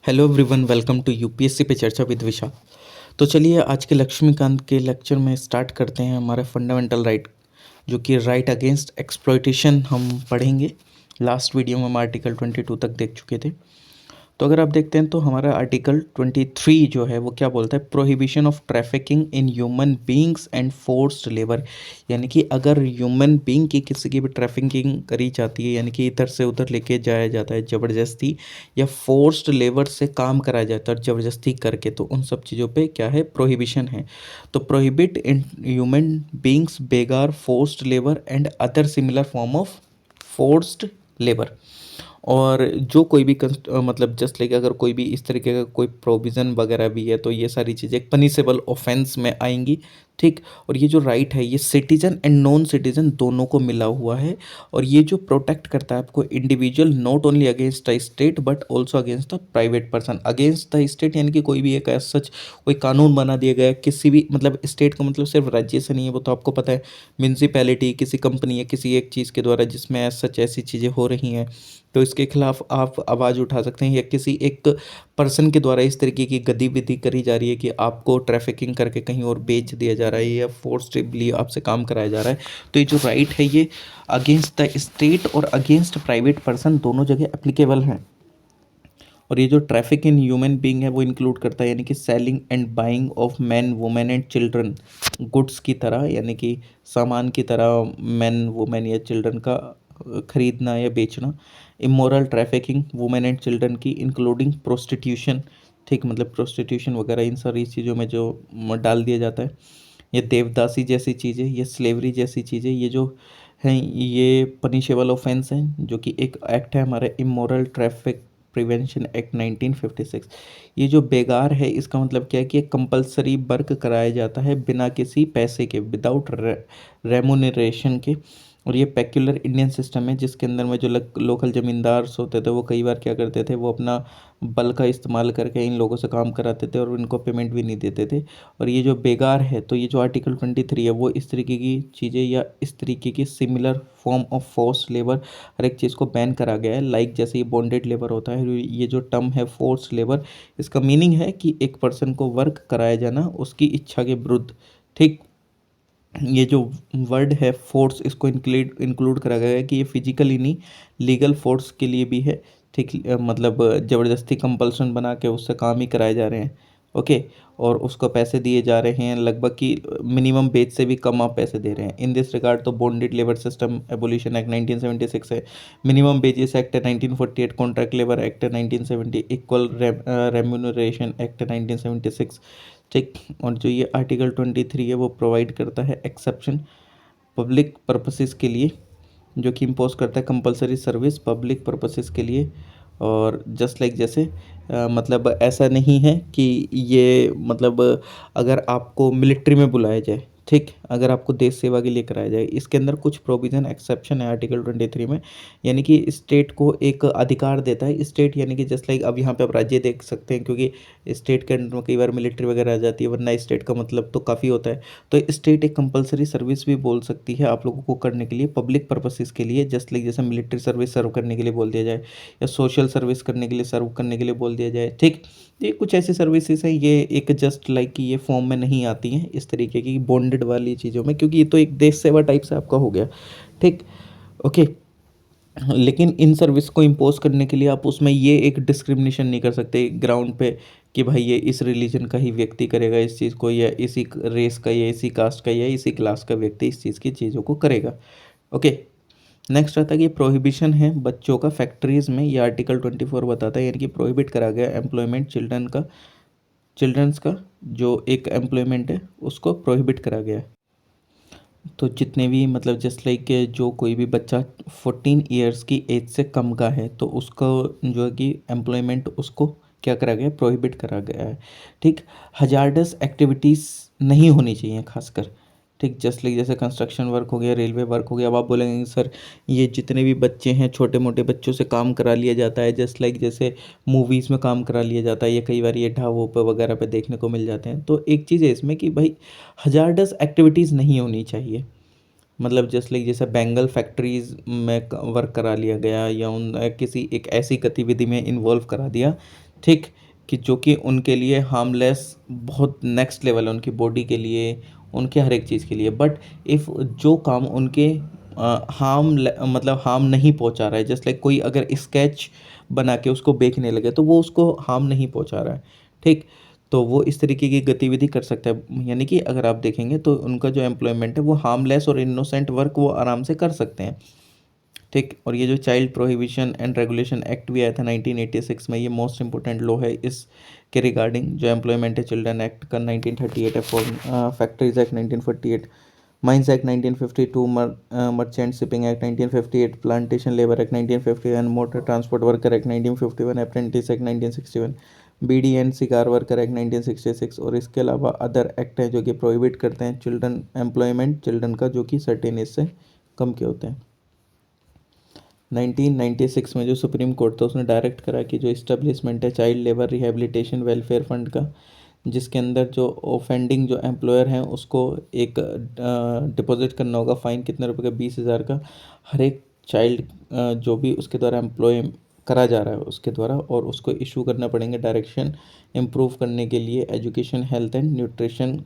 Hello everyone, welcome to UPSC पे चर्चा with विशाल। तो चलिए आज के लक्ष्मीकांत के लेक्चर में स्टार्ट करते हैं हमारा फंडामेंटल राइट, जो कि राइट अगेंस्ट एक्सप्लॉइटेशन हम पढ़ेंगे। लास्ट वीडियो में हम आर्टिकल 22 तक देख चुके थे। तो अगर आप देखते हैं तो हमारा आर्टिकल 23 जो है वो क्या बोलता है, prohibition of trafficking in human beings and forced labour. यानी कि अगर ह्यूमन बींग की किसी की भी ट्रैफिकिंग करी जाती है, यानी कि इधर से उधर लेके जाया जाता है ज़बरदस्ती, या फोर्स्ड लेबर से काम कराया जाता है ज़बरदस्ती करके, तो उन सब चीज़ों पे क्या है, प्रोहिबिशन है। तो prohibit in human beings, begar, forced labour and other similar form of forced labour. और जो कोई भी मतलब जस्ट लाइक अगर कोई भी इस तरीके का कोई प्रोविज़न वगैरह भी है, तो ये सारी चीज़ें एक पनिशेबल ऑफेंस में आएंगी। ठीक। और ये जो राइट है ये सिटीजन एंड नॉन सिटीजन दोनों को मिला हुआ है। और ये जो प्रोटेक्ट करता है आपको individual, not only against the state but also against the private person. Against the state यानी कि कोई भी एक सच कोई कानून बना दिया गया है किसी भी, मतलब स्टेट का मतलब सिर्फ राज्य से नहीं है, वो तो आपको पता है। म्यूनसिपैलिटी, किसी कंपनी या किसी एक चीज़ के द्वारा जिसमें सच ऐसी चीज़ें हो रही हैं, तो इसके खिलाफ आप आवाज़ उठा सकते हैं। या किसी एक पर्सन के द्वारा इस तरीके की गतिविधि करी जा रही है कि आपको ट्रैफिकिंग करके कहीं और बेच दिया जा रहा है या फोर्सबली आपसे काम कराया जा रहा है, तो ये जो राइट है ये अगेंस्ट द स्टेट और अगेंस्ट प्राइवेट पर्सन दोनों जगह एप्लीकेबल है। और ये जो ट्रैफिक इन ह्यूमन बीइंग है वो इंक्लूड करता है, यानी कि selling and buying of man, women and children goods की तरह, यानी कि सामान की तरह मैन, वुमेन या चिल्ड्रन का खरीदना या बेचना। Immoral trafficking women and children की, इंक्लूडिंग प्रोस्टिट्यूशन। ठीक, मतलब प्रोस्टिट्यूशन वगैरह इन सारी चीज़ों में जो डाल दिया जाता है। ये देवदासी जैसी चीज़ें, ये स्लेवरी जैसी चीज़ें, ये जो हैं ये पनिशेबल ऑफेंस हैं, जो कि एक एक्ट है हमारा इमोरल ट्रैफिक प्रिवेंशन एक्ट 1956। ये जो बेगार है इसका मतलब क्या है कि कंपलसरी वर्क कराया जाता है बिना किसी पैसे के, विदाउट रेमुनरेशन के। और ये पेक्युलर इंडियन सिस्टम है जिसके अंदर में जो लोकल ज़मींदार होते थे वो कई बार क्या करते थे, वो अपना बल का इस्तेमाल करके इन लोगों से काम कराते थे और इनको पेमेंट भी नहीं देते थे। और ये जो बेगार है, तो ये जो आर्टिकल 23 है वो इस तरीके की चीज़ें या इस तरीके की similar form of force labour हर एक चीज़ को बैन करा गया है। लाइक जैसे ये बॉन्डेड लेबर होता है, ये जो टर्म है फोर्स लेबर, इसका मीनिंग है कि एक पर्सन को वर्क कराया जाना उसकी इच्छा के विरुद्ध। ठीक। ये जो वर्ड है फोर्स, इसको इंक्लूड करा गया है कि ये फिजिकली नहीं, लीगल फोर्स के लिए भी है। ठीक। मतलब ज़बरदस्ती कंपल्सन बना के उससे काम ही कराए जा रहे हैं। ओके। और उसको पैसे दिए जा रहे हैं लगभग कि मिनिमम वेज से भी कम आप पैसे दे रहे हैं। इन दिस रिगार्ड तो bonded labour system abolition act 1976 है, मिनिमम वेजेस एक्ट है 1948, कॉन्ट्रैक्ट लेबर एक्ट है 1970, इक्वल रेम्यूनरेशन एक्ट है 1976। ठीक। और जो ये आर्टिकल 23 है वो प्रोवाइड करता है एक्सेप्शन पब्लिक पर्पसेस के लिए, जो कि इम्पोज करता है कंपलसरी सर्विस पब्लिक पर्पसेस के लिए। और जस्ट लाइक जैसे मतलब ऐसा नहीं है कि ये मतलब अगर आपको मिलिट्री में बुलाया जाए, ठीक, अगर आपको देश सेवा के लिए कराया जाए, इसके अंदर कुछ प्रोविज़न एक्सेप्शन है आर्टिकल 23 में। यानी कि स्टेट को एक अधिकार देता है, स्टेट यानी कि जस्ट लाइक अब यहाँ पे आप राज्य देख सकते हैं, क्योंकि स्टेट के अंदर में कई बार मिलिट्री वगैरह आ जाती है, वरना स्टेट का मतलब तो काफ़ी होता है। तो स्टेट एक कंपलसरी सर्विस भी बोल सकती है आप लोगों को करने के लिए, पब्लिक पर्पसेस के लिए, जस्ट लाइक जैसे मिलिट्री सर्विस सर्व करने के लिए बोल दिया जाए, या सोशल सर्विस करने के लिए सर्व करने के लिए बोल दिया जाए। ठीक। ये कुछ ऐसी सर्विसेज हैं, ये एक जस्ट लाइक कि ये फॉर्म में नहीं आती हैं इस तरीके की बॉन्डेड वाली चीज़ों में, क्योंकि ये तो एक देश सेवा टाइप से आपका हो गया। ठीक। ओके। लेकिन इन सर्विस को इम्पोज करने के लिए आप उसमें ये एक डिस्क्रिमिनेशन नहीं कर सकते ग्राउंड पे कि भाई ये इस रिलीजन का ही व्यक्ति करेगा इस चीज़ को, या इसी रेस का, या इसी कास्ट का, या इसी क्लास का व्यक्ति इस चीज़ की चीज़ों को करेगा। ओके। नेक्स्ट आता है कि प्रोहिबिशन है बच्चों का फैक्ट्रीज में, ये आर्टिकल 24 बताता है, यानी कि प्रोहिबिट करा गया एम्प्लॉयमेंट चिल्ड्रंस का जो एक एम्प्लॉयमेंट है उसको प्रोहिबिट करा गया है। तो जितने भी मतलब जस्ट लाइक जो कोई भी बच्चा 14 ईयर्स की एज से कम का है, तो उसको जो है कि एम्प्लॉयमेंट उसको क्या करा गया है, प्रोहिबिट करा गया है। ठीक। हजार्डस एक्टिविटीज़ नहीं होनी चाहिए खासकर। ठीक। जस्ट लाइक जैसे कंस्ट्रक्शन वर्क हो गया, रेलवे वर्क हो गया। अब आप बोलेंगे सर ये जितने भी बच्चे हैं छोटे मोटे बच्चों से काम करा लिया जाता है, जस्ट लाइक जैसे मूवीज़ में काम करा लिया जाता है, ये कई बार ये ढाबों पे वगैरह पे देखने को मिल जाते हैं। तो एक चीज़ है इसमें कि भाई हजार्डस एक्टिविटीज़ नहीं होनी चाहिए। मतलब जस्ट लाइक जैसे बेंगल फैक्ट्रीज में वर्क करा लिया गया, या उन किसी एक ऐसी गतिविधि में इन्वॉल्व करा दिया ठीक, कि जो कि उनके लिए हार्मलेस बहुत नेक्स्ट लेवल है, उनकी बॉडी के लिए, उनके हर एक चीज़ के लिए। बट इफ़ जो काम उनके मतलब हार्म नहीं पहुंचा रहा है, जस्ट लाइक कोई अगर स्केच बना के उसको बेचने लगे तो वो उसको हार्म नहीं पहुंचा रहा है। ठीक, तो वो इस तरीके की गतिविधि कर सकता है, यानी कि अगर आप देखेंगे तो उनका जो एम्प्लॉयमेंट है वो हार्मलेस और इनोसेंट वर्क वो आराम से कर सकते हैं। ठीक, और ये जो child prohibition and regulation act भी आया था 1986 में, ये मोस्ट इंपॉर्टेंट लॉ है इसके रिगार्डिंग। जो एम्प्लॉयमेंट है चिल्ड्रन एक्ट का 1938 है, factories act 1948, mines act 1952, merchant shipping act 1958, plantation labour act 1951, motor transport worker act 1951, apprentice act 1961, bidi and cigar worker act 1966, और इसके अलावा अदर एक्ट हैं जो कि प्रोहिबिट करते हैं चिल्ड्रन एम्प्लॉयमेंट, चिल्ड्रन का जो कि सर्टेन एज से कम के होते हैं। 1996 में जो सुप्रीम कोर्ट था उसने डायरेक्ट करा कि जो इस्टेब्लिशमेंट है child labour rehabilitation welfare fund का, जिसके अंदर जो ऑफेंडिंग जो एम्प्लॉयर हैं उसको एक डिपॉजिट करना होगा फाइन कितने रुपए का, 20,000 का, हर एक चाइल्ड जो भी उसके द्वारा एम्प्लॉय करा जा रहा है उसके द्वारा, और उसको इशू करना पड़ेंगे डायरेक्शन इम्प्रूव करने के लिए, एजुकेशन हेल्थ एंड न्यूट्रिशन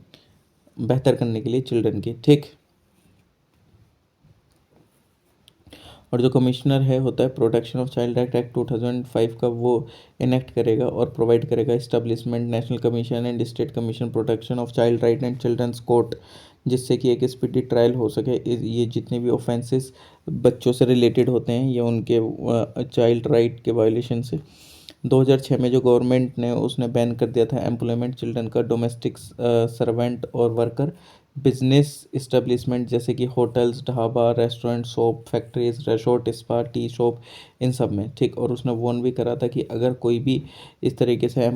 बेहतर करने के लिए चिल्ड्रन की। ठीक, और जो कमिश्नर है होता है प्रोटेक्शन ऑफ चाइल्ड एक्ट 2005 का, वो इनेक्ट करेगा और प्रोवाइड करेगा establishment national commission and state commission protection of child right and children's court, जिससे कि एक स्पीडी ट्रायल हो सके। ये जितने भी ऑफेंसेस बच्चों से रिलेटेड होते हैं या उनके चाइल्ड राइट के वायलेशन से, 2006 में जो गवर्नमेंट ने उसने बैन कर दिया था एम्प्लॉयमेंट चिल्ड्रन का, डोमेस्टिक सर्वेंट और वर्कर, बिजनेस इस्टेब्लिशमेंट जैसे कि hotels, dhaba, restaurant, shop, factories, resort, spa, tea shop, इन सब में। ठीक, और उसने वार्न भी करा था कि अगर कोई भी इस तरीके से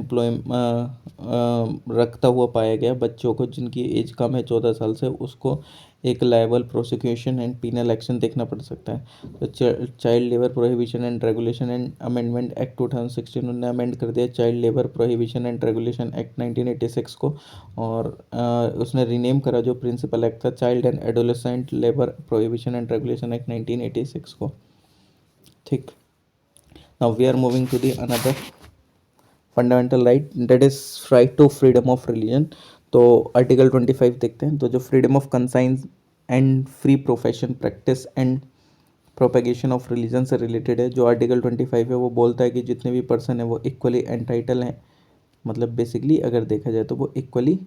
रखता हुआ पाया गया बच्चों को जिनकी एज कम है 14 साल से, उसको एक liable prosecution and penal action देखना पड़ सकता है। तो child labour prohibition and regulation and amendment act 2016 उन्होंने अमेंड कर दिया child labour prohibition and regulation act 1986 को, और उसने रीनेम करा जो प्रिंसिपल एक्ट था child and adolescent labour prohibition and regulation act 1986 को। ठीक, now we are moving to the another fundamental right, that is right to freedom of religion. तो article 25 देखते हैं। तो जो freedom of conscience and free profession practice and propagation of religion से related है। जो आर्टिकल 25 है वो बोलता है कि जितने भी पर्सन है वो इक्वली एंटाइटल हैं, मतलब बेसिकली अगर देखा जाए तो वो इक्वली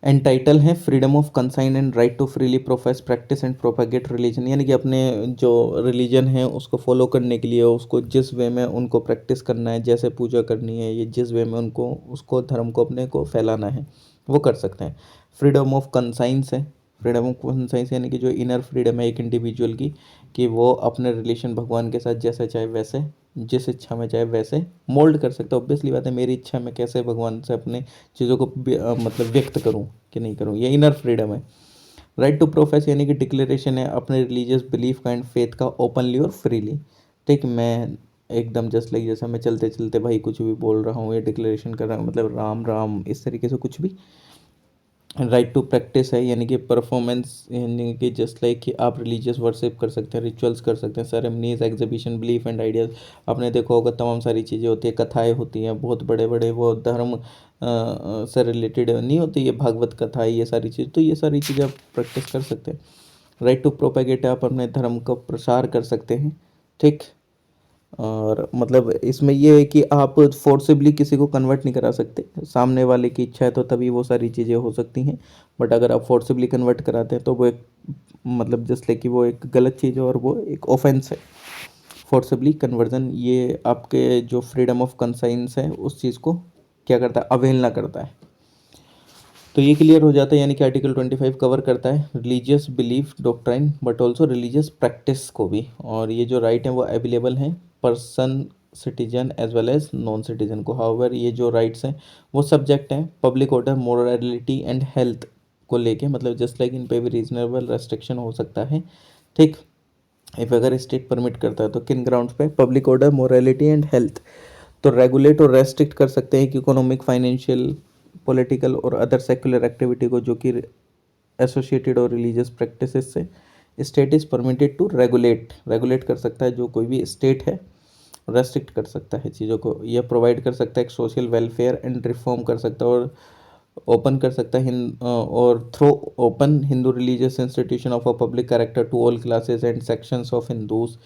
एंटाइटल हैं freedom of conscience and right to freely profess practice and propagate religion, यानी कि अपने जो रिलीजन है उसको फॉलो करने के लिए उसको जिस वे में उनको प्रैक्टिस करना है, जैसे पूजा करनी है, ये जिस वे में उनको उसको धर्म को अपने को फैलाना है वो कर सकते हैं। फ्रीडम ऑफ कंसाइंस है, फ्रीडम ऑफ कंसाइंस यानी कि जो इनर फ्रीडम है एक इंडिविजुअल की, कि वो अपने रिलेशन भगवान के साथ जैसे चाहे वैसे, जिस इच्छा में चाहे वैसे मोल्ड कर सकता है। ऑब्वियसली बात है, मेरी इच्छा में कैसे भगवान से अपने चीज़ों को मतलब व्यक्त करूँ कि नहीं करूँ, ये इनर फ्रीडम है। राइट टू प्रोफेस यानी कि डिक्लेरेशन है अपने रिलीजियस बिलीफ का एंड फेथ का ओपनली और फ्रीली। ठीक, मैं एकदम जस्ट लाइक जैसा मैं चलते चलते भाई कुछ भी बोल रहा हूँ या डिक्लेरेशन कर रहा हूँ, मतलब राम राम इस तरीके से कुछ भी। राइट टू प्रैक्टिस है यानी कि परफॉर्मेंस, यानी कि जस्ट लाइक कि आप रिलीजियस वर्शिप कर सकते हैं, रिचुअल्स कर सकते हैं, ceremonies, exhibition, belief and ideas. आपने देखा होगा तमाम सारी चीज़ें होती है, कथाएं होती हैं, बहुत बड़े बड़े वो धर्म से रिलेटेड नहीं होती, ये भागवत कथा ये सारी चीज़, तो ये सारी चीज़ें आप प्रैक्टिस कर सकते हैं। राइट टू प्रोपेगेट, आप अपने धर्म का प्रसार कर सकते हैं। ठीक, और मतलब इसमें ये है कि आप फोर्सिबली किसी को कन्वर्ट नहीं करा सकते, सामने वाले की इच्छा है तो तभी वो सारी चीज़ें हो सकती हैं। बट अगर आप फोर्सिबली कन्वर्ट कराते हैं तो वो एक मतलब जस्ट लाइक कि वो एक गलत चीज़ है और वो एक ऑफेंस है। फोर्सिबली कन्वर्जन ये आपके जो फ्रीडम ऑफ कंसाइंस है उस चीज़ को क्या करता है, अवहेलना करता है। तो ये क्लियर हो जाता है, यानी कि आर्टिकल 25 कवर करता है religious belief doctrine but also religious practice को भी, और ये जो राइट है वो अवेलेबल हैं person, citizen as well as non citizen को। हाउएवर ये जो राइट्स हैं वो सब्जेक्ट हैं public order, morality and health को लेके, मतलब जस्ट लाइक इन पे भी रीजनेबल रेस्ट्रिक्शन हो सकता है। ठीक, इफ अगर स्टेट परमिट करता है तो किन ग्राउंड्स पे, public order, morality and health. तो रेगुलेट और रेस्ट्रिक्ट कर सकते हैं कि इकोनॉमिक, फाइनेंशियल, पॉलिटिकल और अदर सेकुलर एक्टिविटी को जो कि एसोसिएटेड और रिलीजियस प्रैक्टिसेस से state is permitted to regulate, regulate कर सकता है जो कोई भी स्टेट है रेस्ट्रिक्ट कर सकता है चीज़ों को, यह प्रोवाइड कर सकता है एक सोशल वेलफेयर एंड रिफॉर्म कर सकता है, और ओपन कर सकता है और throw open Hindu religious institution of a public character to all classes and sections of Hindus.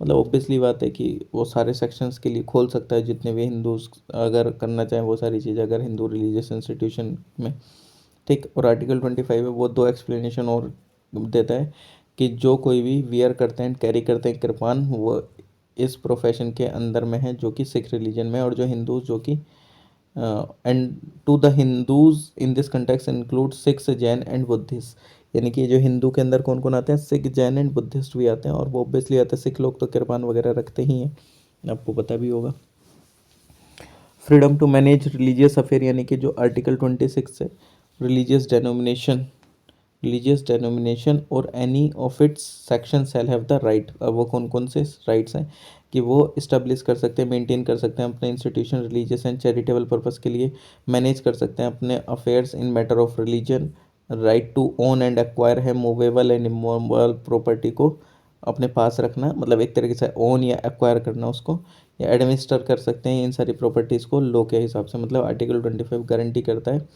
मतलब ऑब्वियसली बात है कि वो सारे सेक्शंस के लिए खोल सकता है, जितने भी हिंदूज अगर करना चाहें वो सारी चीज़ें अगर हिंदू रिलीजियस इंस्टीट्यूशन में। ठीक, और आर्टिकल 25 है वो दो एक्सप्लेनेशन और देता है कि जो कोई भी वियर करते हैं कैरी करते हैं कृपान, वो इस प्रोफेशन के अंदर में है जो कि सिख रिलीजन में, और जो हिंदूज जो कि and to the Hindus in this context include Sikhs Jain and Buddhist. यानी कि जो हिंदू के अंदर कौन कौन आते हैं, सिख जैन एंड बुद्धिस्ट भी आते हैं, और वो ऑब्वियसली आते हैं, सिख लोग तो कृपान वगैरह रखते ही हैं, आपको पता भी होगा। Freedom to manage religious affair, यानी कि जो आर्टिकल 26 है, रिलीजियस डेनोमिनेशन और any of its section shall have the right. अब वो कौन कौन से राइट्स हैं कि वो इस्टेब्लिश कर सकते हैं, मेंटेन कर सकते हैं अपने institution religious and charitable purpose के लिए, मैनेज कर सकते हैं अपने affairs in matter of religion, right to own and acquire है मूवेबल एंड इमूवेबल प्रॉपर्टी को अपने पास रखना, मतलब एक तरीके से ओन या एक्वायर करना उसको, या एडमिनिस्टर कर सकते हैं इन सारी प्रॉपर्टीज़ को लॉ के हिसाब से। मतलब आर्टिकल 25 गारंटी करता है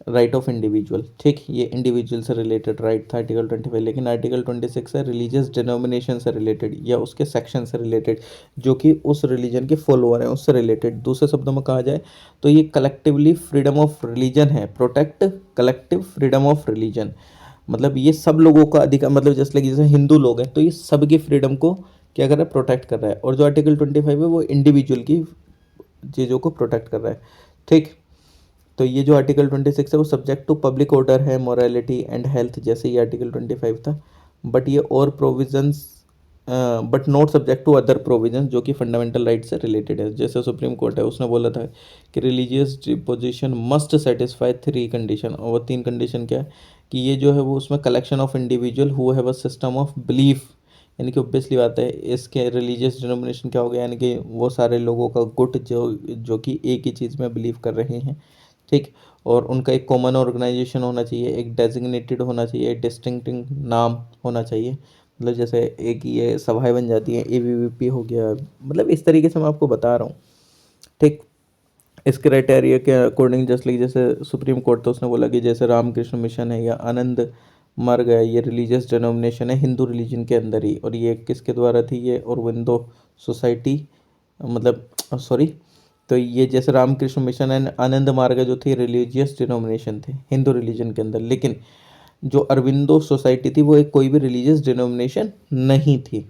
राइट ऑफ इंडिविजुअल। ठीक, ये इंडिविजुअल से रिलेटेड राइट था आर्टिकल 25, लेकिन आर्टिकल 26 है रिलीजियस डिनोमिनेशन से रिलेटेड या उसके सेक्शन से रिलेटेड, जो कि उस रिलीजन के फॉलोअर हैं उससे रिलेटेड। दूसरे शब्दों में कहा जाए तो ये कलेक्टिवली फ्रीडम ऑफ रिलीजन है, protect collective freedom of religion. मतलब ये सब लोगों का अधिकार, मतलब जैसे हिंदू लोग हैं तो ये सबकी फ्रीडम को क्या कर रहा है, प्रोटेक्ट कर रहा है, और जो आर्टिकल 25 है वो इंडिविजुअल की चीज़ों को प्रोटेक्ट कर रहा है। ठीक, तो ये जो आर्टिकल 26 है वो सब्जेक्ट टू पब्लिक ऑर्डर है, मोरालिटी एंड हेल्थ, जैसे ये आर्टिकल 25 था, बट ये और provisions but not subject to other provision जो कि फंडामेंटल राइट से रिलेटेड है। जैसे सुप्रीम कोर्ट है उसने बोला था कि religious deposition must satisfy 3 condition, और वो 3 कंडीशन क्या है कि ये जो है वो उसमें collection of individual who have a system of belief, यानी कि ऑब्वियसली बात है इसके रिलीजियस डिनोमिनेशन क्या हो गया, यानी कि वो सारे लोगों का गुट जो कि एक ही चीज़ में बिलीव कर रहे हैं। ठीक, और उनका एक कॉमन ऑर्गेनाइजेशन होना चाहिए, एक डेजिग्नेटेड होना चाहिए, डिस्टिंक्टिंग नाम होना चाहिए, मतलब जैसे एक ये सभाएं बन जाती हैं, एबीवीपी हो गया, मतलब इस तरीके से मैं आपको बता रहा हूँ। ठीक, इस क्राइटेरिया के अकॉर्डिंग जस्ट लाइक जैसे सुप्रीम कोर्ट तो उसने बोला कि जैसे रामकृष्ण मिशन है या आनंद मार्ग है, ये रिलीजियस डिनोमिनेशन है हिंदू रिलीजन के अंदर ही, और ये किसके द्वारा थी, ये औरबिंदो सोसाइटी, मतलब सॉरी, तो ये जैसे रामकृष्ण मिशन एंड आनंद मार्ग जो थी रिलीजियस डिनोमिनेशन थे हिंदू रिलीजन के अंदर, लेकिन जो अरविंदो सोसाइटी थी वो एक कोई भी रिलीजियस डिनोमिनेशन नहीं थी।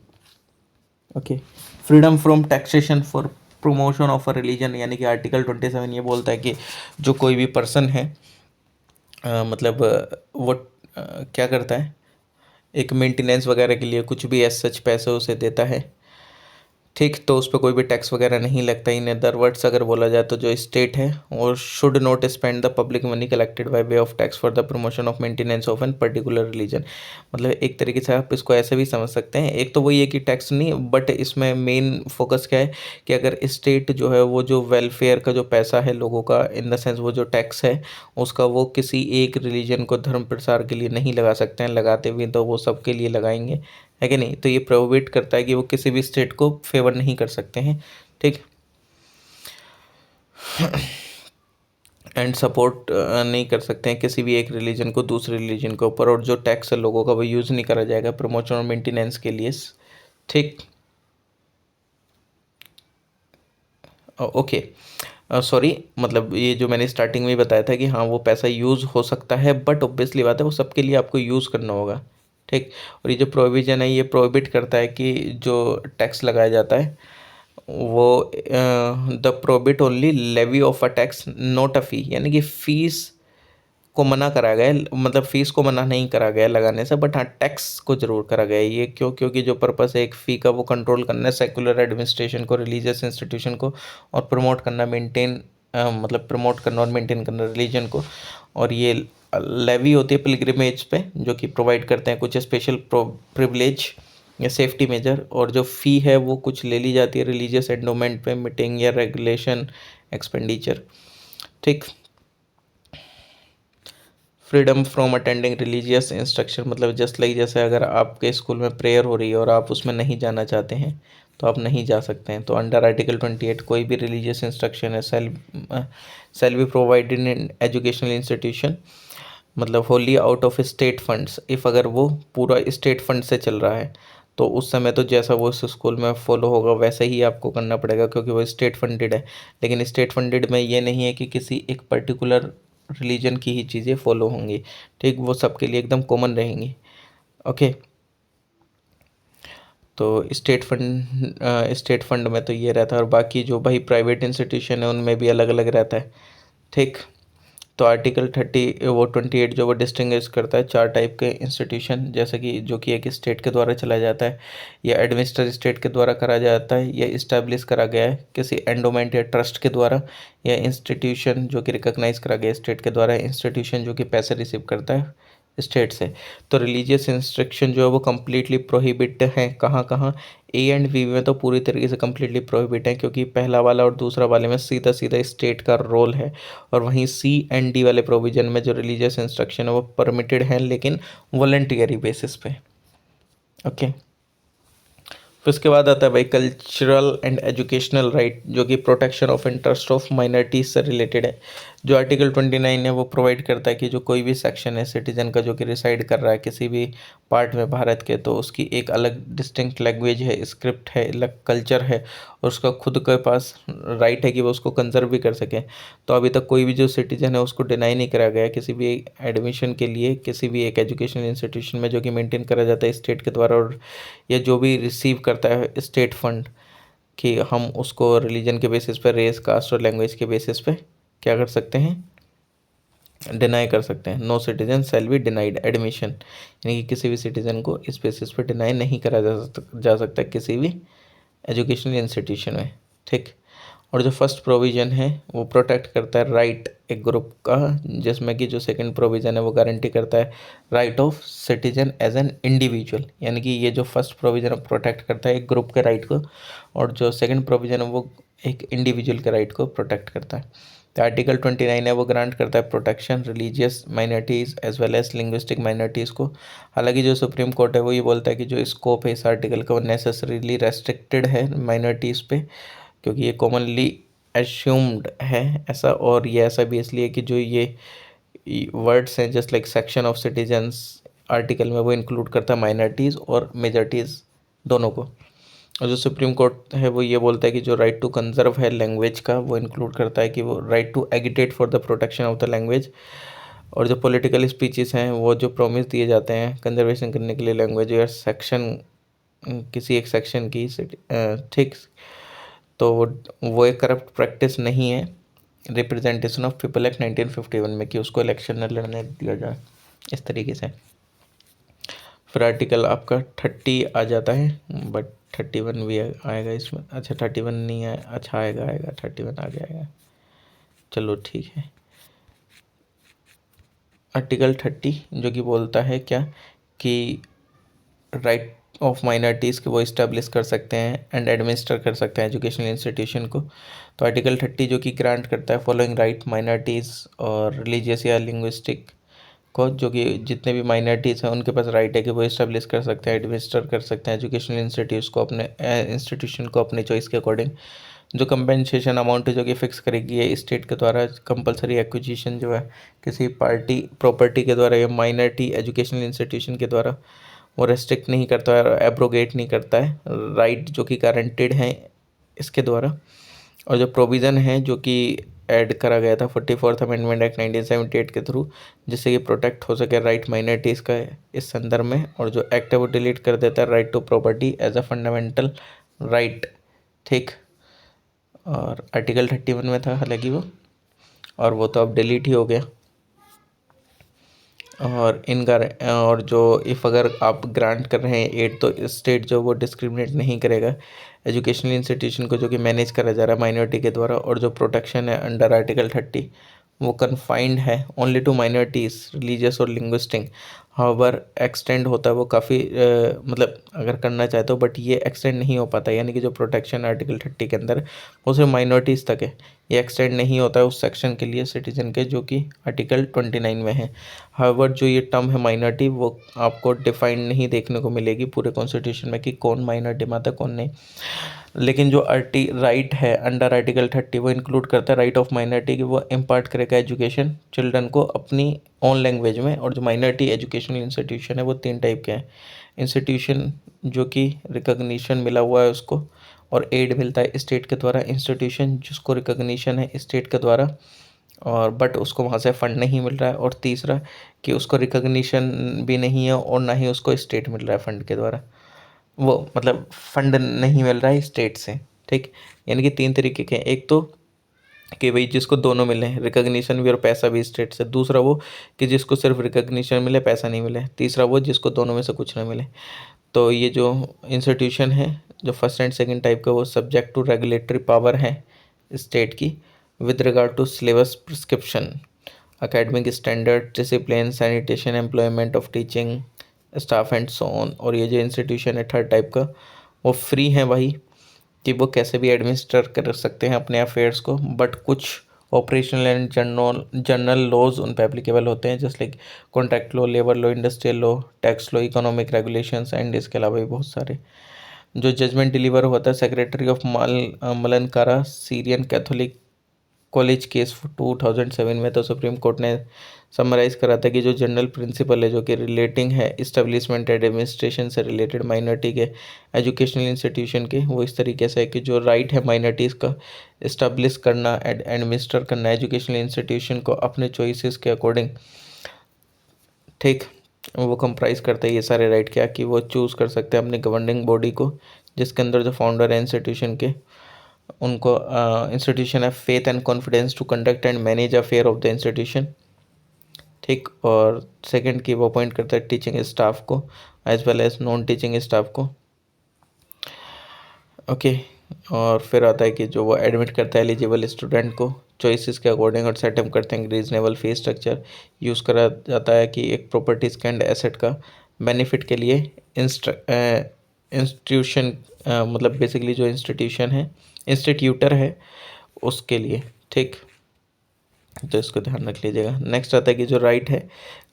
Okay, freedom from taxation for promotion of a religion, यानी कि आर्टिकल 27 ये बोलता है कि जो कोई भी पर्सन है मतलब वो क्या करता है, एक मेंटेनेंस वगैरह के लिए कुछ भी एज सच पैसे उसे देता है, ठीक, तो उस पर कोई भी टैक्स वगैरह नहीं लगता। इन अदर वर्ड्स अगर बोला जाए तो जो स्टेट है और should not spend the public money collected by way of tax for the promotion of maintenance of an particular religion. मतलब एक तरीके से आप इसको ऐसे भी समझ सकते हैं, एक तो वही है कि टैक्स नहीं, बट इसमें मेन फोकस क्या है कि अगर स्टेट जो है वो जो वेलफेयर का जो पैसा है लोगों का, इन द सेंस वो जो टैक्स है उसका वो किसी एक रिलीजन को धर्म प्रसार के लिए नहीं लगा सकते हैं, लगाते भी तो वो सबके लिए लगाएंगे, है कि नहीं। तो ये प्रोहिबिट करता है कि वो किसी भी स्टेट को फेवर नहीं कर सकते हैं। ठीक, एंड सपोर्ट नहीं कर सकते हैं किसी भी एक रिलीजन को दूसरे रिलीजन के ऊपर, और जो टैक्स है लोगों का वो यूज़ नहीं करा जाएगा प्रमोशन और मेंटेनेंस के लिए। ठीक, ओके, सॉरी, मतलब ये जो मैंने स्टार्टिंग में बताया था कि हाँ वो पैसा यूज़ हो सकता है, बट ऑब्वियसली बात है वो सबके लिए आपको यूज़ करना होगा। ठीक, और ये जो प्रोविज़न है ये प्रोहिबिट करता है कि जो टैक्स लगाया जाता है वो the prohibit only levy of a tax not a fee, यानी कि फ़ीस को मना करा गया है, मतलब फ़ीस को मना नहीं करा गया लगाने से, बट हाँ टैक्स को ज़रूर करा गया है। ये क्यों, क्योंकि जो पर्पस है एक फ़ी का वो कंट्रोल करना है सेकुलर एडमिनिस्ट्रेशन को, रिलीजियस इंस्टीट्यूशन को, और प्रमोट करना, मेंटेन मतलब प्रमोट करना और मेंटेन करना रिलीजन को। और ये लेवी होती है पिलग्रिमेज पे जो कि प्रोवाइड करते हैं कुछ स्पेशल प्रिविलेज या सेफ्टी मेजर, और जो फ़ी है वो कुछ ले ली जाती है रिलीजियस एंडोमेंट पे, मीटिंग या रेगुलेशन एक्सपेंडिचर। ठीक, freedom from attending religious instruction, मतलब जस्ट लाइक जैसे अगर आपके स्कूल में प्रेयर हो रही है और आप उसमें नहीं जाना चाहते हैं तो आप नहीं जा सकते हैं। तो अंडर आर्टिकल 28 कोई भी रिलीजियस इंस्ट्रक्शन है shall be provided in educational institution, मतलब wholly out of state funds, if अगर वो पूरा स्टेट फंड से चल रहा है तो उस समय तो जैसा वो उस स्कूल में फॉलो होगा वैसे ही आपको करना पड़ेगा, क्योंकि वो स्टेट फंडेड है। लेकिन स्टेट फंडेड में ये नहीं है कि किसी एक पर्टिकुलर रिलीजन की ही चीज़ें फॉलो होंगी, ठीक, वो सबके लिए एकदम कॉमन रहेंगी। ओके, तो स्टेट फंड में तो ये रहता है, और बाकी जो भाई प्राइवेट इंस्टीट्यूशन है उनमें भी अलग अलग रहता है, ठीक। तो आर्टिकल 28 जो वो डिस्टिंग्विश करता है चार टाइप के इंस्टीट्यूशन, जैसे कि जो कि एक स्टेट के द्वारा चला जाता है या एडमिनिस्टर स्टेट के द्वारा करा जाता है या इस्टेब्लिश करा गया है किसी एंडोमेंट या ट्रस्ट के द्वारा, या इंस्टीट्यूशन जो कि रिकॉग्नाइज करा गया स्टेट के द्वारा, इंस्टीट्यूशन जो कि पैसे रिसीव करता है स्टेट से। तो रिलीजियस इंस्ट्रक्शन जो है वो कम्प्लीटली प्रोहिबिट है, कहाँ कहाँ, ए एंड बी में तो पूरी तरीके से कम्प्लीटली प्रोहिबिट है, क्योंकि पहला वाला और दूसरा वाले में सीधा सीधा स्टेट का रोल है। और वहीं सी एंड डी वाले प्रोविजन में जो रिलीजियस इंस्ट्रक्शन है वो परमिटेड है, लेकिन वॉलंटियरी बेसिस पे। ओके, फिर उसके बाद आता है भाई कल्चरल एंड एजुकेशनल राइट, जो कि protection of interest of minorities से रिलेटेड है। जो आर्टिकल 29 है वो प्रोवाइड करता है कि जो कोई भी सेक्शन है सिटीजन का जो कि रिसाइड कर रहा है किसी भी पार्ट में भारत के, तो उसकी एक अलग डिस्टिंक्ट लैंग्वेज है, स्क्रिप्ट है, अलग कल्चर है, और उसका खुद के पास राइट है कि वो उसको कंजर्व भी कर सके। तो अभी तक कोई भी जो सिटीजन है उसको डिनाई नहीं करा गया किसी भी एडमिशन के लिए किसी भी एक एजुकेशनल इंस्टीट्यूशन में जो कि मेंटेन करा जाता है स्टेट के द्वारा, और या जो भी रिसीव करता है स्टेट फंड, कि हम उसको रिलीजन के बेसिस पे, रेस, कास्ट और लैंग्वेज के बेसिस पे क्या कर सकते हैं, डिनाई कर सकते हैं। No citizen shall be denied admission, यानी कि किसी भी सिटीजन को इस बेसिस पे डिनाई नहीं करा जा सकता किसी भी एजुकेशनल इंस्टीट्यूशन में, ठीक। और जो फर्स्ट प्रोविज़न है वो प्रोटेक्ट करता है राइट एक ग्रुप का, जिसमें कि जो सेकंड प्रोविज़न है वो गारंटी करता है right of citizen as an individual, यानी कि ये जो फर्स्ट प्रोविज़न है प्रोटेक्ट करता है एक ग्रुप के राइट को, और जो सेकंड प्रोविज़न है वो एक इंडिविजुअल के राइट को प्रोटेक्ट करता है। तो आर्टिकल 29 है वो ग्रांट करता है protection religious minorities as well as linguistic minorities को। हालांकि जो सुप्रीम कोर्ट है वो ये बोलता है कि जो स्कोप है इस आर्टिकल का वो नेसेसरीली रेस्ट्रिक्टेड है माइनॉरिटीज़ पे, क्योंकि ये कॉमनली एज्यूम्ड है ऐसा, और ये ऐसा भी इसलिए कि जो ये वर्ड्स हैं just like section of citizens article में वो इंक्लूड करता है माइनॉरिटीज़ और मेजॉरिटीज़ दोनों को। और जो सुप्रीम कोर्ट है वो ये बोलता है कि जो राइट टू कंजर्व है लैंग्वेज का वो इंक्लूड करता है कि वो right to agitate for the protection of the language, और जो पॉलिटिकल स्पीचेस हैं वो जो प्रॉमिस दिए जाते हैं कंजर्वेशन करने के लिए लैंग्वेज या सेक्शन किसी एक सेक्शन की, ठीक, तो वो एक करप्ट प्रैक्टिस नहीं है रिप्रेजेंटेशन ऑफ पीपल एक्ट 1951 में, कि उसको इलेक्शन न लड़ने दिया जाए इस तरीके से। फिर आर्टिकल आपका 30 आ जाता है, बट 31 भी आएगा इसमें, अच्छा 31 नहीं है, अच्छा आएगा 31 आ जाएगा, चलो ठीक है। आर्टिकल 30 जो कि बोलता है क्या, कि राइट ऑफ माइनॉरिटीज़ के वो इस्टेब्लिश कर सकते हैं एंड एडमिनिस्टर कर सकते हैं एजुकेशनल इंस्टीट्यूशन को। तो आर्टिकल 30 जो कि ग्रांट करता है फॉलोइंग राइट माइनॉरिटीज़ और रिलीजियस या लिंग्विस्टिक को, जो कि जितने भी माइनॉरिटीज़ हैं उनके पास राइट है कि वो इस्टेब्लिश कर सकते हैं, एडमिनिस्टर कर सकते हैं एजुकेशनल इंस्टीट्यूशन को अपने चॉइस के अकॉर्डिंग। जो कंपेंसेशन अमाउंट है जो कि फ़िक्स करेगी ये स्टेट के द्वारा, कंपलसरी एक्विजिशन जो है किसी पार्टी प्रॉपर्टी के द्वारा या माइनॉरिटी एजुकेशनल इंस्टीट्यूशन के द्वारा, वो रेस्ट्रिक्ट नहीं करता है, एब्रोगेट नहीं करता है राइट जो कि गारंटेड हैं इसके द्वारा। और जो प्रोविज़न है जो कि ऐड करा गया था 44th अमेंडमेंट एक्ट 1978 के थ्रू, जिससे कि प्रोटेक्ट हो सके राइट माइनॉरिटीज़ का इस संदर्भ में, और जो एक्ट है वो डिलीट कर देता है right to property as a fundamental right, ठीक। और आर्टिकल 31 में था हालांकि वो, और वो तो अब डिलीट ही हो गया। और और जो इफ़ अगर आप ग्रांट कर रहे हैं एड, तो स्टेट जो वो डिस्क्रिमिनेट नहीं करेगा एजुकेशनल इंस्टीट्यूशन को जो कि मैनेज करा जा रहा है माइनॉरिटी के द्वारा। और जो प्रोटेक्शन है अंडर आर्टिकल 30 वो कन्फाइंड है ओनली टू माइनॉरिटीज़ रिलीजियस और लिंग्विस्टिक। हाउएवर एक्सटेंड होता है वो काफ़ी मतलब अगर करना चाहते हो, बट ये एक्सटेंड नहीं हो पाता, यानी कि जो प्रोटेक्शन आर्टिकल 30 के अंदर वो सिर्फ माइनॉरिटीज़ तक है, ये एक्सटेंड नहीं होता है उस सेक्शन के लिए सिटीजन के जो कि आर्टिकल 29 में है। हाउएवर जो ये टर्म है माइनॉरिटी वो आपको डिफाइंड नहीं देखने को मिलेगी पूरे कॉन्स्टिट्यूशन में कि कौन माइनॉरिटी में आता है कौन नहीं। लेकिन जो राइट है अंडर आर्टिकल 30 वो इंक्लूड करता है राइट ऑफ माइनॉरिटी कि वो इम्पार्ट करेगा एजुकेशन चिल्ड्रन को अपनी ओन लैंग्वेज में। और जो माइनॉरिटी एजुकेशनल इंस्टीट्यूशन है वो 3 टाइप के हैं। इंस्टीट्यूशन जो कि रिकॉग्निशन मिला हुआ है उसको और एड मिलता है स्टेट के द्वारा, इंस्टीट्यूशन जिसको रिकॉग्निशन है स्टेट के द्वारा और बट उसको वहाँ से फंड नहीं मिल रहा है, और तीसरा कि उसको रिकॉग्निशन भी नहीं है और ना ही उसको स्टेट मिल रहा है फंड के द्वारा, वो मतलब फंड नहीं मिल रहा है स्टेट से। ठीक, यानी कि 3 तरीके के हैं। एक तो कि भाई जिसको दोनों मिले, रिकॉग्निशन भी और पैसा भी स्टेट से। दूसरा वो कि जिसको सिर्फ रिकॉग्निशन मिले पैसा नहीं मिले। तीसरा वो जिसको दोनों में से कुछ ना मिले। तो ये जो इंस्टीट्यूशन है जो फर्स्ट एंड सेकंड टाइप का वो सब्जेक्ट टू रेगुलेटरी पावर है स्टेट की with regard to syllabus prescription, academic standard, discipline, sanitation, employment of teaching staff and so on. और ये जो इंस्टीट्यूशन है थर्ड टाइप का वो फ्री है भाई, कि वो कैसे भी एडमिनिस्टर कर सकते हैं अपने अफेयर्स को, बट कुछ ऑपरेशनल एंड जनरल लॉज उन पर एप्लीकेबल होते हैं, जैसे like contract law, labour law, industrial law, tax law, economic regulations and इसके अलावा भी बहुत सारे। जो जजमेंट डिलीवर होता है secretary of Malankara Syrian Catholic college case 2007 में, तो सुप्रीम कोर्ट ने समराइज़ करा था कि जो जनरल प्रिंसिपल है जो कि रिलेटिंग है इस्टेब्लिशमेंट एडमिनिस्ट्रेशन से रिलेटेड माइनॉरिटी के एजुकेशनल इंस्टीट्यूशन के, वो इस तरीके से है कि जो राइट है माइनॉरिटीज़ का इस्टेब्लिश करना एडमिनिस्टर करना एजुकेशनल इंस्टीट्यूशन को अपने चॉइसेस के अकॉर्डिंग, ठीक, वो कंप्राइज करता है ये सारे राइट क्या कि वो चूज़ कर सकते हैं अपनी गवर्निंग बॉडी को जिसके अंदर जो फाउंडर है इंस्टीट्यूशन के उनको इंस्टीट्यूशन है faith and confidence to conduct and manage affair of the institution. ठीक, और सेकंड की वो अपॉइंट करता है टीचिंग स्टाफ को as well as non teaching staff को। ओके, और फिर आता है कि जो वो एडमिट करता है एलिजिबल स्टूडेंट को चॉइसेस के अकॉर्डिंग और सेटअप करते हैं रीजनेबल फीस स्ट्रक्चर यूज़ करा जाता है कि एक प्रॉपर्टीज का एंड एसेट का बेनिफिट के लिए इंस्टीट्यूशन मतलब बेसिकली जो इंस्टीट्यूशन है इंस्टीट्यूटर है उसके लिए। ठीक, तो इसको ध्यान रख लीजिएगा। नेक्स्ट आता है कि जो राइट है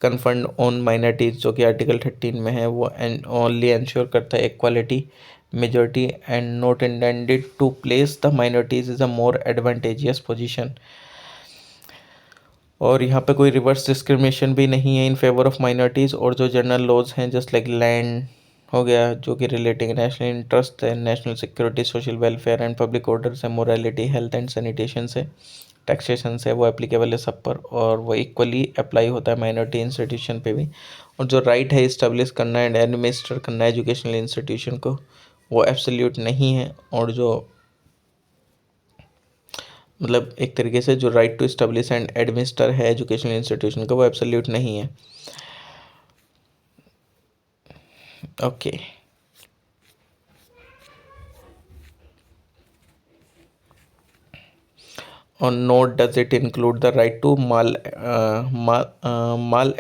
कन्फर्ड ऑन माइनॉरिटीज़ जो कि आर्टिकल 13 में है वो ओनली इंश्योर करता है equality majority and not intended to place the minorities is a more advantageous position. और यहाँ पे कोई रिवर्स डिस्क्रिमिनेशन भी नहीं है इन फेवर ऑफ माइनॉरिटीज़। और जो जनरल लॉज हैं जस्ट लाइक लैंड हो गया जो कि रिलेटिंग नेशनल इंटरेस्ट है, national security, social welfare and public order से, मोरालिटी, हेल्थ एंड सैनिटेशन से, टैक्सेशन से, वो एप्लीकेबल है सब पर और वो इक्वली अप्लाई होता है माइनॉरिटी इंस्टीट्यूशन पे भी। और जो राइट है इस्टेब्लिश करना एंड एडमिनिस्टर करना एजुकेशनल इंस्टीट्यूशन को वो एब्सोल्यूट नहीं है। और जो मतलब एक तरीके से जो right to establish and administer है एजुकेशनल इंस्टीट्यूशन का वो एब्सोल्यूट नहीं है। Okay, or nor does it include the right to mal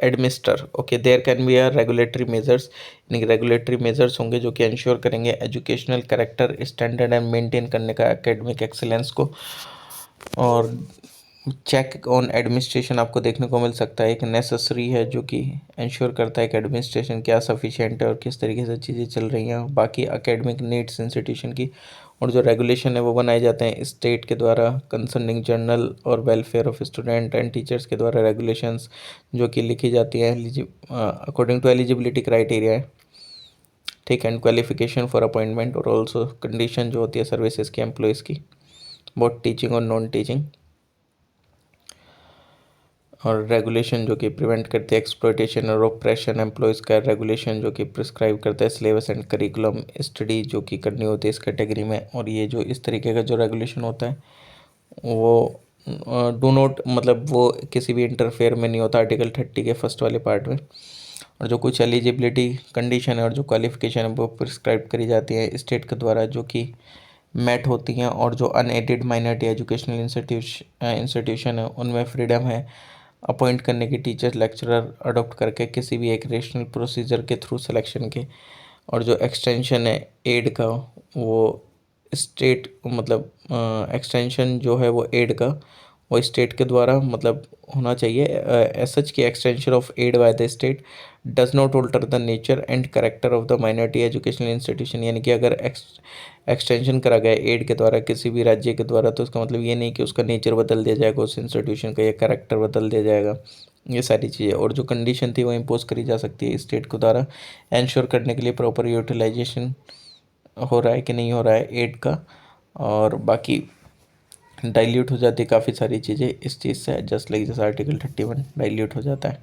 administer. Okay, there can be a regulatory measures, regulatory measures होंगे जो कि इंश्योर करेंगे educational character standard and maintain करने का एकेडमिक एक्सीलेंस को। और चेक ऑन एडमिनिस्ट्रेशन आपको देखने को मिल सकता है, एक नेसेसरी है जो कि इंश्योर करता है कि एडमिनिस्ट्रेशन क्या सफिशिएंट है और किस तरीके से चीज़ें चल रही हैं बाकी एकेडमिक नीड्स इंस्टीट्यूशन की। और जो रेगुलेशन है वो बनाए जाते हैं स्टेट के द्वारा कंसर्निंग जर्नल और welfare of student and teachers के द्वारा रेगुलेशंस जो कि लिखी जाती हैं अकॉर्डिंग टू एलिजिबिलिटी क्राइटेरिया है। ठीक, एंड क्वालिफिकेशन फॉर अपॉइंटमेंट और ऑल्सो कंडीशन जो होती है सर्विसेज की एम्प्लॉयज़ की बोथ टीचिंग और नॉन टीचिंग। और रेगुलेशन जो कि प्रिवेंट करती है एक्सप्लॉयटेशन और ऑपरेशन एम्प्लॉयज़ का, रेगुलेशन जो कि प्रिस्क्राइब करता है सिलेबस एंड करिकुलम स्टडी जो कि करनी होती है इस कैटेगरी में। और ये जो इस तरीके का जो रेगुलेशन होता है वो डू नॉट मतलब वो किसी भी इंटरफेयर में नहीं होता आर्टिकल 30 के फर्स्ट वाले पार्ट में। और जो कुछ एलिजिबिलिटी कंडीशन है और जो क्वालिफिकेशन है वो प्रिस्क्राइब करी जाती है स्टेट के द्वारा जो कि मेट होती हैं। और जो अनएडेड माइनॉरिटी एजुकेशनल इंस्टीट्यूशन है उनमें फ्रीडम है अपॉइंट करने की टीचर लेक्चरर अडॉप्ट करके किसी भी एक रेशनल प्रोसीजर के थ्रू सिलेक्शन के, और जो एक्सटेंशन है एड का वो स्टेट मतलब एक्सटेंशन जो है वो एड का वो स्टेट के द्वारा मतलब होना चाहिए। एज सच की extension of aid by the state does not alter the nature and character of the minority educational institution, यानी कि अगर एक्सटेंशन करा गया एड के द्वारा किसी भी राज्य के द्वारा तो उसका मतलब ये नहीं कि उसका नेचर बदल दिया जाएगा उस इंस्टीट्यूशन का या करेक्टर बदल दिया जाएगा, ये सारी चीज़ें। और जो कंडीशन थी वो इम्पोज करी जा सकती है स्टेट के द्वारा इंश्योर करने के लिए प्रॉपर यूटिलाइजेशन हो रहा है कि नहीं हो रहा है एड का। और बाकी डाइल्यूट हो जाती है काफ़ी सारी चीज़ें इस चीज़ से, जस्ट लाइक जैसे आर्टिकल 31 डाइल्यूट हो जाता है।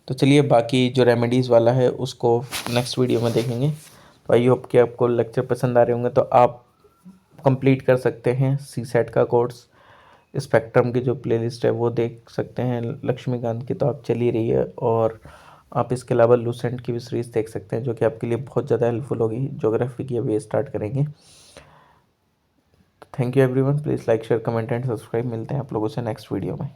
तो चलिए बाकी जो रेमेडीज़ वाला है उसको नेक्स्ट वीडियो में देखेंगे। तो आई होप कि आपको लेक्चर पसंद आ रहे होंगे, तो आप कंप्लीट कर सकते हैं सी सेट का कोर्स। स्पेक्ट्रम की जो प्लेलिस्ट है वो देख सकते हैं लक्ष्मीकांत की, तो आप चली रही है। और आप इसके अलावा लूसेंट की भी सीरीज़ देख सकते हैं जो कि आपके लिए बहुत ज़्यादा हेल्पफुल होगी। ज्योग्राफी की अभी स्टार्ट करेंगे। Thank you everyone, please like share comment and subscribe. मिलते हैं आप लोगों से नेक्स्ट वीडियो में।